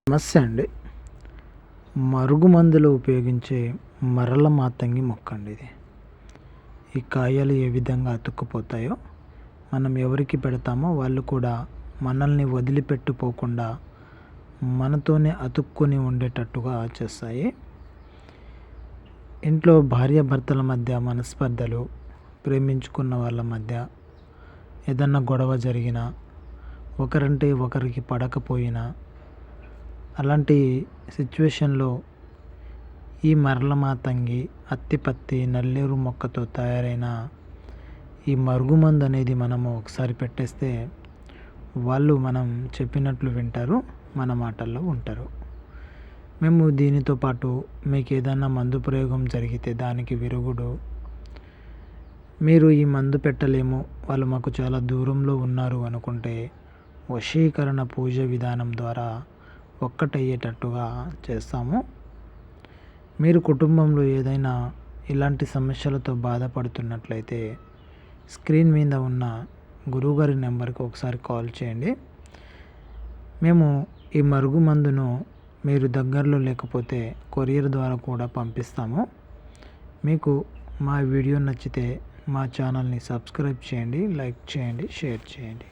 సమస్య అండి. మరుగుమందులు ఉపయోగించే మరల మాతంగి మొక్క అండి ఇది. ఈ కాయలు ఏ విధంగా అతుక్కుపోతాయో, మనం ఎవరికి పెడతామో వాళ్ళు కూడా మనల్ని వదిలిపెట్టుపోకుండా మనతోనే అతుక్కొని ఉండేటట్టుగా చేస్తాయి. ఇంట్లో భార్యాభర్తల మధ్య మనస్పర్ధలు, ప్రేమించుకున్న వాళ్ళ మధ్య ఏదన్నా గొడవ జరిగినా, ఒకరంటే ఒకరికి పడకపోయినా, అలాంటి సిచ్యువేషన్లో ఈ మరల మాతంగి, అత్తిపత్తి, నల్లేరు మొక్కతో తయారైన ఈ మరుగుమందు అనేది మనము ఒకసారి పెట్టేస్తే వాళ్ళు మనం చెప్పినట్లు వింటారు, మన మాటల్లో ఉంటారు. మేము దీనితో పాటు మీకు ఏదైనా మందు ప్రయోగం జరిగితే దానికి విరుగుడు, మీరు ఈ మందు పెట్టలేము, వాళ్ళు మాకు చాలా దూరంలో ఉన్నారు అనుకుంటే వశీకరణ పూజ విధానం ద్వారా ఒక్కటయ్యేటట్టుగా చేస్తాము. మీరు కుటుంబంలో ఏదైనా ఇలాంటి సమస్యలతో బాధపడుతున్నట్లయితే స్క్రీన్ మీద ఉన్న గురువుగారి నెంబర్కి ఒకసారి కాల్ చేయండి. మేము ఈ మరుగుమందును మీరు దగ్గరలో లేకపోతే కొరియర్ ద్వారా కూడా పంపిస్తాము. మీకు మా వీడియో నచ్చితే మా ఛానల్ని సబ్స్క్రైబ్ చేయండి, లైక్ చేయండి, షేర్ చేయండి.